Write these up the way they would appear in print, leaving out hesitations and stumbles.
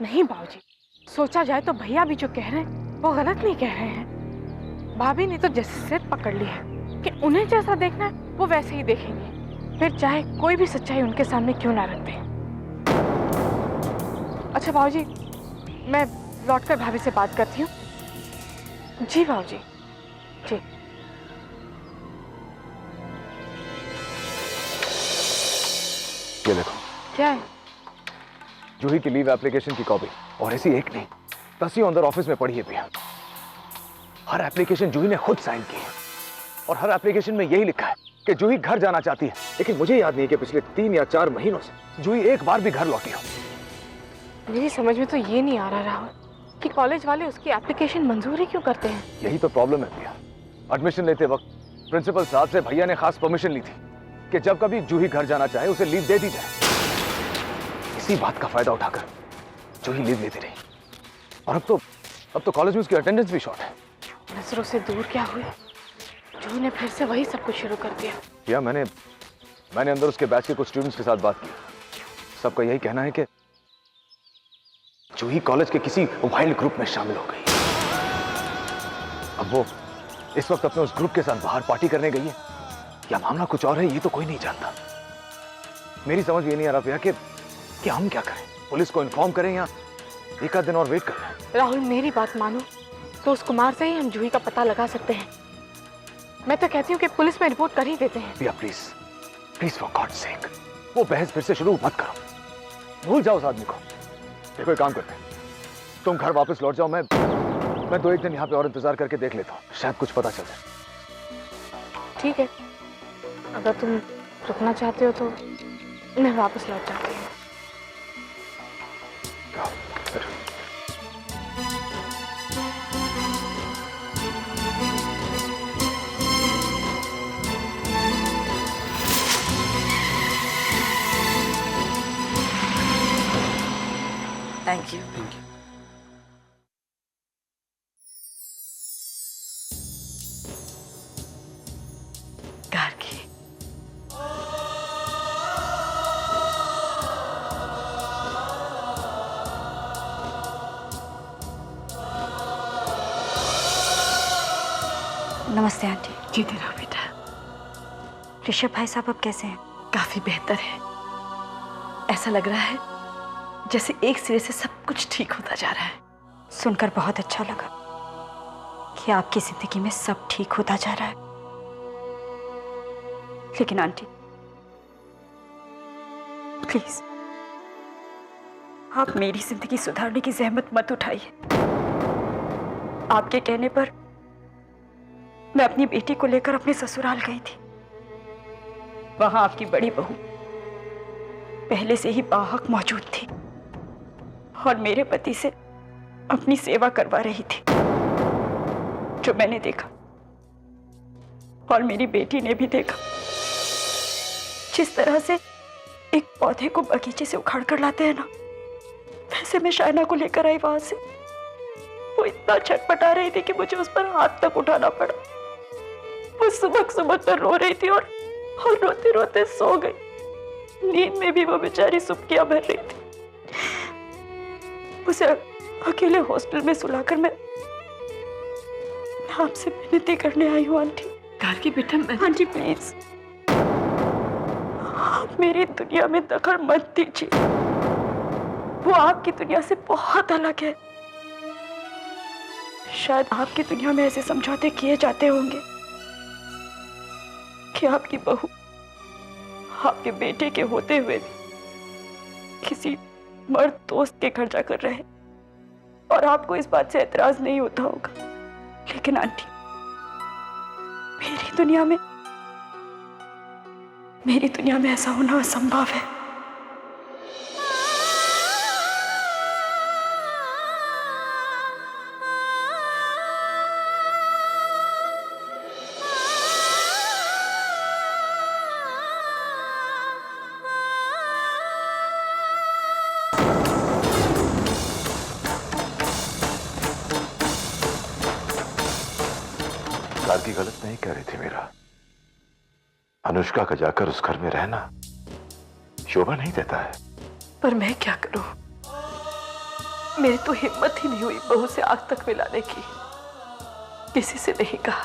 नहीं बाबूजी, सोचा जाए तो भैया भी जो कह रहे हैं वो गलत नहीं कह रहे हैं। भाभी ने तो जैसे सिर पकड़ ली है कि उन्हें जैसा देखना है वो वैसे ही देखेंगे, फिर चाहे कोई भी सच्चाई उनके सामने क्यों ना रख दे। अच्छा बाबूजी, मैं लौटकर भाभी से बात करती हूँ। जी बाबूजी, जी। ये देखो। क्या है? जूही की लीव एप्लीकेशन की कॉपी, और ऐसी एक नहीं 10 अंदर ऑफिस में पड़ी है भैया। हर एप्लीकेशन जूही ने खुद साइन की है और हर एप्लीकेशन में यही लिखा है कि जूही घर जाना चाहती है, लेकिन मुझे याद नहीं है कि पिछले 3 या 4 महीनों से जूही एक बार भी घर लौटी हो। मेरी समझ में तो ये नहीं आ रहा राहुल कि कॉलेज वाले उसकी एप्लीकेशन मंजूर ही क्यों करते हैं। यही तो प्रॉब्लम है भैया। एडमिशन लेते वक्त प्रिंसिपल साहब से भैया ने खास परमिशन ली थी कि जब कभी जूही घर जाना चाहे उसे लीव दे दी जाए। इसी बात का फायदा उठाकर जूही लीव लेती रही, और अब तो कॉलेज में उसकी अटेंडेंस भी शॉर्ट है। नजरों से दूर क्या हुई? जूही ने फिर से वही सब कुछ शुरू कर दिया। भैया मैंने अंदर उसके बैच के कुछ स्टूडेंट्स के साथ बात की। सबका यही कहना है कि जूही कॉलेज के किसी वाइल्ड ग्रुप में शामिल हो गई। अब वो इस वक्त अपने उस ग्रुप के साथ बाहर पार्टी करने गई है या मामला कुछ और है, ये तो कोई नहीं जानता। मेरी समझ ये नहीं आ रहा भैया कि हम क्या करें, पुलिस को इन्फॉर्म करें या एक आध दिन और वेट करें। राहुल मेरी बात मानो तो उस कुमार से ही हम जूही का पता लगा सकते हैं। मैं तो कहती हूँ कि पुलिस में रिपोर्ट कर ही देते हैं। भैया please please for God sake, वो बहस फिर से शुरू मत करो, भूल जाओ उस आदमी को। देखो एक काम करते हैं, तुम घर वापस लौट जाओ, मैं 2-1 दिन यहाँ पे और इंतजार करके देख लेता हूँ, शायद कुछ पता चल जाए। ठीक है, अगर तुम रुकना चाहते हो तो मैं वापस लौट जाती हूँ। Thank you. गार्गी, नमस्ते आंटी। जीते रहो बेटा। ऋषभ भाई साहब अब कैसे हैं? काफी बेहतर है। ऐसा लग रहा है जैसे एक सिरे से सब कुछ ठीक होता जा रहा है। सुनकर बहुत अच्छा लगा कि आपकी जिंदगी में सब ठीक होता जा रहा है। लेकिन आंटी प्लीज आप मेरी जिंदगी सुधारने की जहमत मत उठाइए। आपके कहने पर मैं अपनी बेटी को लेकर अपने ससुराल गई थी। वहां आपकी बड़ी बहू पहले से ही बाहक मौजूद थी और मेरे पति से अपनी सेवा करवा रही थी, जो मैंने देखा और मेरी बेटी ने भी देखा। जिस तरह से एक पौधे को बगीचे से उखाड़ कर लाते हैं ना, वैसे मैं शायना को लेकर आई वहां से। वो इतना छटपटा रही थी कि मुझे उस पर हाथ तक उठाना पड़ा। वो सुबह सुबह कर रो रही थी और रोते रोते सो गई। नींद में भी वो बेचारी सुबकियां भर रही थी। उसे अकेले हॉस्टल में सुलाकर मैं आपसे विनती करने आई हूँ आंटी। गार्गी बेटा, आंटी प्लीज आप मेरी दुनिया में दखल मत दीजिए। वो आपकी दुनिया से बहुत अलग है। शायद आपकी दुनिया में ऐसे समझौते किए जाते होंगे कि आपकी बहू आपके बेटे के होते हुए भी किसी मर्द दोस्त के घर जाकर रहे और आपको इस बात से एतराज नहीं होता होगा। लेकिन आंटी मेरी दुनिया में ऐसा होना असंभव है। गार्गी गलत नहीं कह रही थी मेरा। अनुष्का का जाकर उस घर में रहना शोभा नहीं देता है। पर मैं क्या करूं? मेरी तो हिम्मत ही नहीं हुई बहू से आग तक मिलाने की। किसी से नहीं कहा,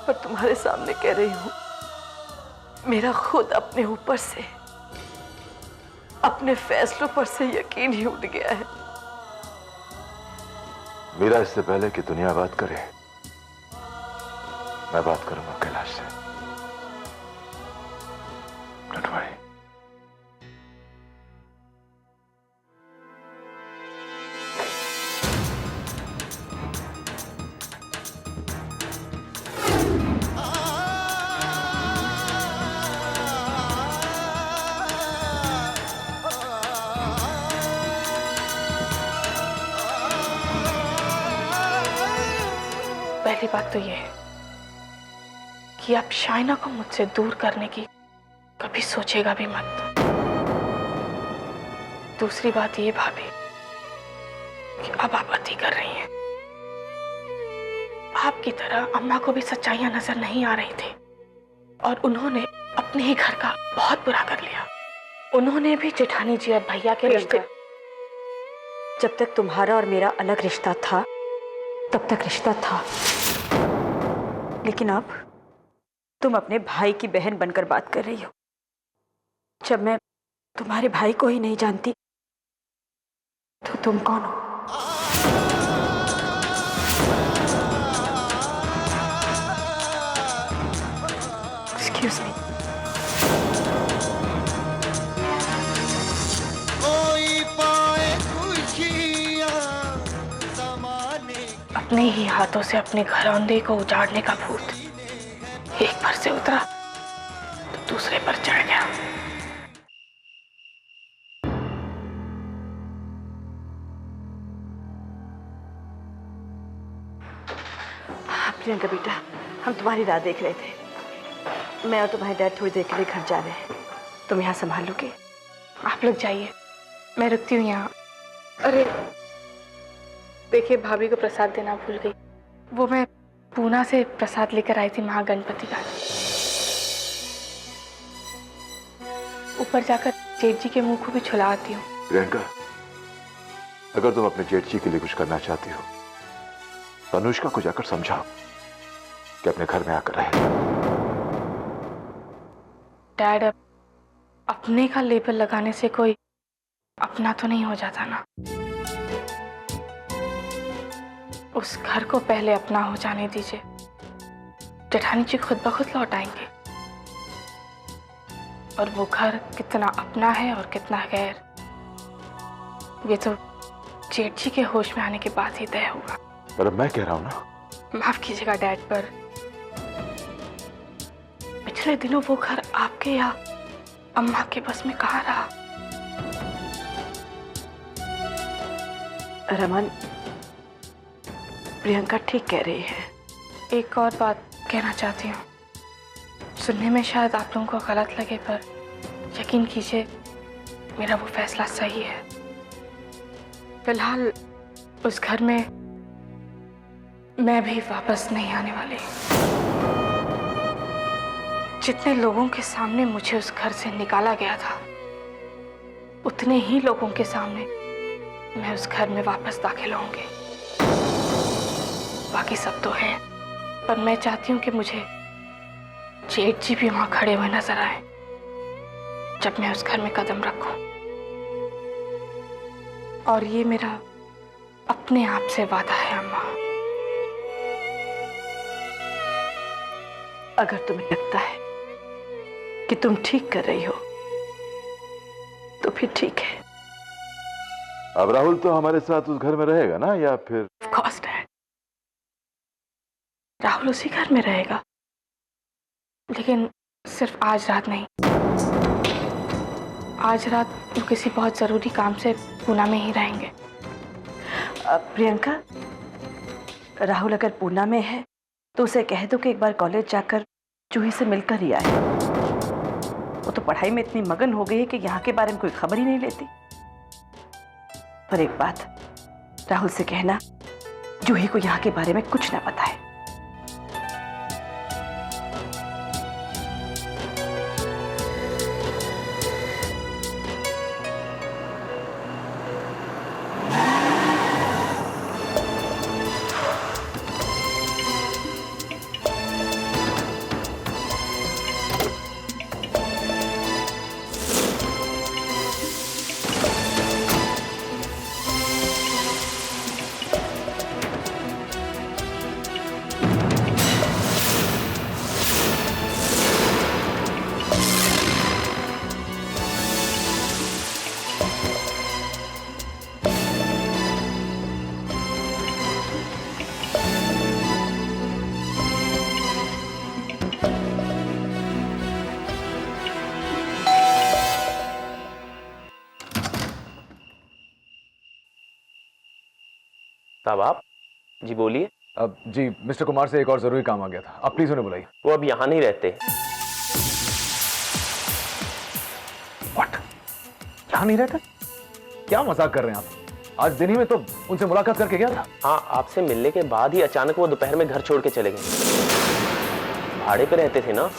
पर तुम्हारे सामने कह रही हूं, मेरा खुद अपने ऊपर से, अपने फैसलों पर से यकीन ही उठ गया है। मीरा, इससे पहले कि दुनिया बात करे, मैं बात करूंगा कैलाश से। Don't worry. पहली बात तो यह है कि आप शाइना को मुझसे दूर करने की कभी सोचेगा भी मत। दूसरी बात ये भाभी कि अब आप अति कर रही हैं। आपकी तरह अम्मा को भी सच्चाइयां नजर नहीं आ रही थी और उन्होंने अपने ही घर का बहुत बुरा कर लिया। उन्होंने भी जेठानी जी और भैया के रिश्ते, जब तक तुम्हारा और मेरा अलग रिश्ता था तब तक रिश्ता था, लेकिन अब तुम अपने भाई की बहन बनकर बात कर रही हो। जब मैं तुम्हारे भाई को ही नहीं जानती तो तुम कौन हो? Excuse me. अपने ही हाथों से अपने घरौंदे को उजाड़ने का भूत एक पर से उतरा तो दूसरे पर चढ़ गया। प्रियंका बेटा, हम तुम्हारी राह देख रहे थे। मैं और तुम्हारे डैड थोड़ी देर के लिए घर जा रहे हैं, तुम यहाँ संभाल लोगे? आप लोग जाइए, मैं रुकती हूँ यहाँ। अरे देखिए, भाभी को प्रसाद देना भूल गई। वो मैं पूना से प्रसाद लेकर आई थी, महागणपति का। ऊपर जाकर जेठ जी के मुंह को भी छुला आती हूँ। प्रियंका, अगर तुम अपने जेठ जी के लिए कुछ करना चाहती हो तो अनुष्का को जाकर समझाओ कि अपने घर में आकर रहे। डैड, अब अपने का लेबल लगाने से कोई अपना तो नहीं हो जाता ना। उस घर को पहले अपना हो जाने दीजिए। जेठानी जी खुद ब खुद लौट आएंगे और वो घर कितना अपना है और कितना गैर, ये तो जेठ जी के होश में आने के बाद ही तय होगा। पर अब मैं कह रहा हूं ना, माफ कीजिएगा डैड, पर पिछले दिनों वो घर आपके या अम्मा के बस में कहाँ रहा? रमन, प्रियंका ठीक कह रही है। एक और बात कहना चाहती हूँ, सुनने में शायद आप लोगों को गलत लगे, पर यकीन कीजिए मेरा वो फैसला सही है। फिलहाल उस घर में मैं भी वापस नहीं आने वाली। जितने लोगों के सामने मुझे उस घर से निकाला गया था, उतने ही लोगों के सामने मैं उस घर में वापस दाखिल होंगी। बाकी सब तो है, पर मैं चाहती हूँ कि मुझे जेठ जी भी वहां खड़े हुए नजर आए जब मैं उस घर में कदम रखूं। और ये मेरा अपने आप से वादा है अम्मा। अगर तुम्हें लगता है कि तुम ठीक कर रही हो तो फिर ठीक है। अब राहुल तो हमारे साथ उस घर में रहेगा ना, या फिर? ऑफ कोर्स डैड, राहुल उसी घर में रहेगा, लेकिन सिर्फ आज रात नहीं। आज रात वो किसी बहुत जरूरी काम से पूना में ही रहेंगे। प्रियंका, राहुल अगर पूना में है तो उसे कह दो कि एक बार कॉलेज जाकर जूही से मिलकर ही आए। वो तो पढ़ाई में इतनी मगन हो गई है कि यहाँ के बारे में कोई खबर ही नहीं लेती। पर एक बात, राहुल से कहना जूही को यहाँ के बारे में कुछ ना बताए। साहब आप जी बोलिए। अब जी मिस्टर कुमार से एक और जरूरी काम आ गया था, आप प्लीज उन्हें बुलाइए। वो अब यहाँ नहीं रहते। व्हाट? यहाँ नहीं रहते? क्या मजाक कर रहे हैं आप? आज दिन ही में तो उनसे मुलाकात करके गया था। हाँ, आपसे मिलने के बाद ही अचानक वो दोपहर में घर छोड़ के चले गए। भाड़े पे रहते थे ना।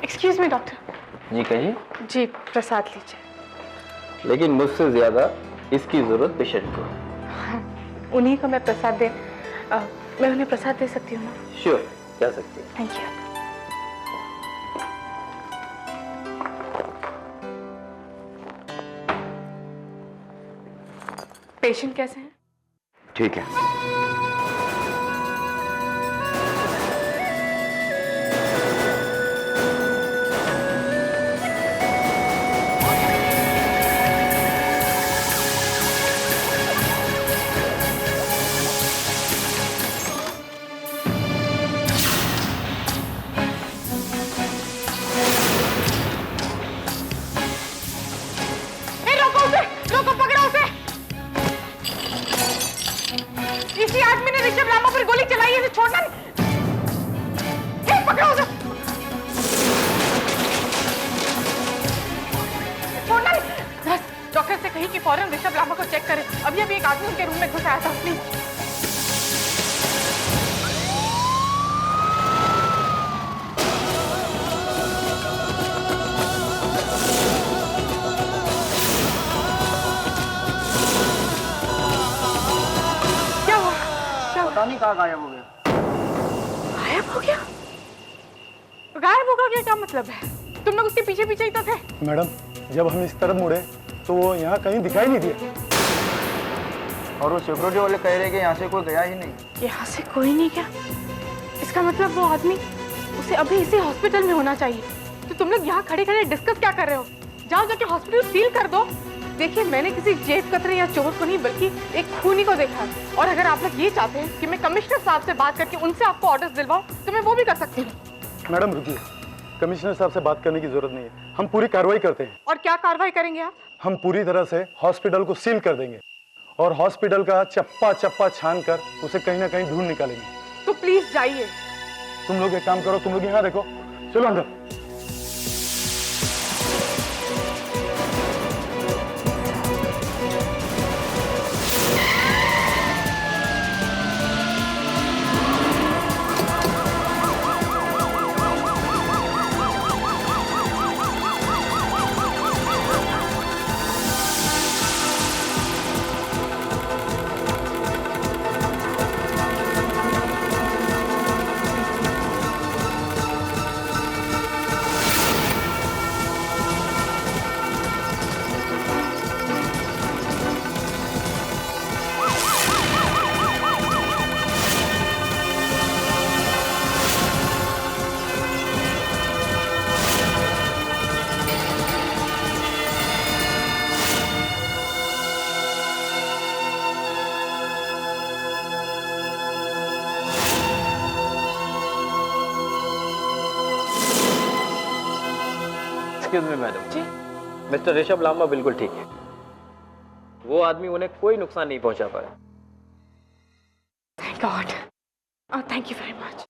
Excuse me doctor. जी कहिए। जी प्रसाद लीजिए। लेकिन मुझसे ज्यादा इसकी जरूरत पेशेंट को। उन्हीं को मैं प्रसाद दे मैं उन्हें प्रसाद दे सकती हूँ ना? श्योर, जा सकती है। Thank you. पेशेंट कैसे हैं? ठीक है। इसी आदमी ने ऋषभ लामा पर गोली चलाई है, इसे छोड़ना नहीं। पकड़ो उसे। छोड़ना नहीं। डॉक्टर से कही कि फौरन ऋषभ लामा को चेक करें। अभी एक आदमी उनके रूम में घुस आया था। प्लीज। पता नहीं कहाँ गायब हो गया। गायब हो गया? गायब होगा क्या? क्या मतलब है? तुम लोग उसके पीछे पीछे ही तो थे। मैडम, जब हम इस तरफ मुड़े तो वो यहाँ कहीं दिखाई नहीं दिया। और वो सिक्योरिटी वाले कह रहे कि यहाँ से कोई गया ही नहीं। यहाँ से कोई नहीं गया? इसका मतलब वो आदमी, उसे अभी इसी हॉस्पिटल में होना चाहिए। तो तुम लोग यहाँ खड़े खड़े डिस्कस क्या कर रहे हो? जाओ जाके हॉस्पिटल सील कर दो। देखिए, मैंने किसी जेब कतरे या चोर को नहीं बल्कि एक खूनी को देखा। और अगर आप लोग ये चाहते हैं कि मैं कमिश्नर साहब से बात करके उनसे आपको ऑर्डर्स दिलवाऊं तो मैं वो भी कर सकती हूँ। मैडम रुकिए, कमिश्नर साहब से बात करने की जरूरत नहीं है, हम पूरी कार्रवाई करते हैं। और क्या कार्रवाई करेंगे आप? हम पूरी तरह से हॉस्पिटल को सील कर देंगे और हॉस्पिटल का चप्पा चप्पा छान कर उसे कहीं ना कहीं ढूंढ निकालेंगे। तो प्लीज जाइए। तुम लोग एक काम करो, तुम लोग यहाँ देखो, चलो अंदर। Excuse me madam. जी। मिस्टर ऋषभ लामा बिल्कुल ठीक है। वो आदमी उन्हें कोई नुकसान नहीं पहुंचा पाया। Thank God. Thank you very much.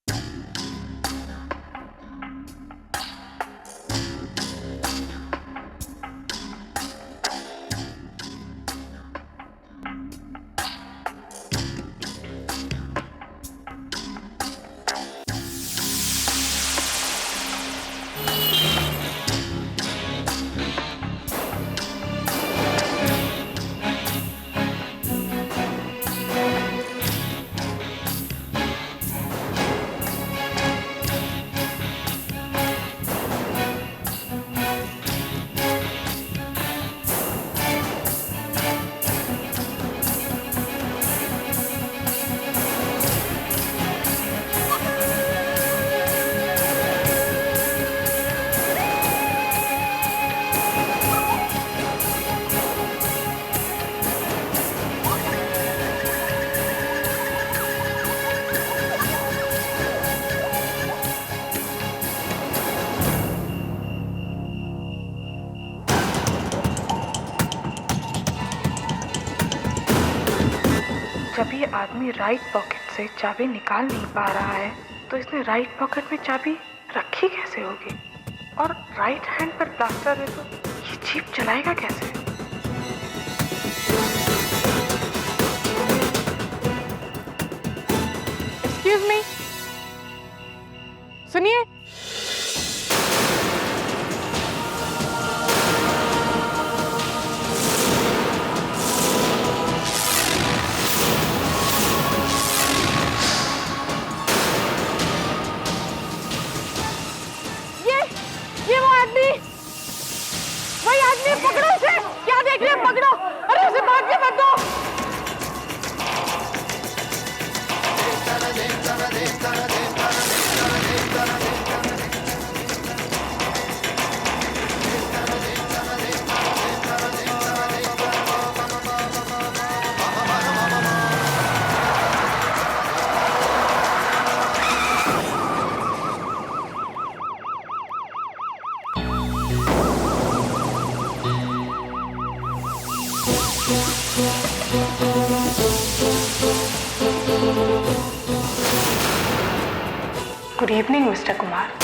ये आदमी राइट पॉकेट से चाबी निकाल नहीं पा रहा है तो इसने राइट पॉकेट में चाबी रखी कैसे होगी? और राइट हैंड पर प्लास्टर है तो ये जीप चलाएगा कैसे? एक्सक्यूज मी, सुनिए। ये वो आदमी, वही आदमी, पकड़ो उसे। क्या देख रहे हैं? पकड़ो। अरे उसे भागने मत दो। Good evening mister Kumar.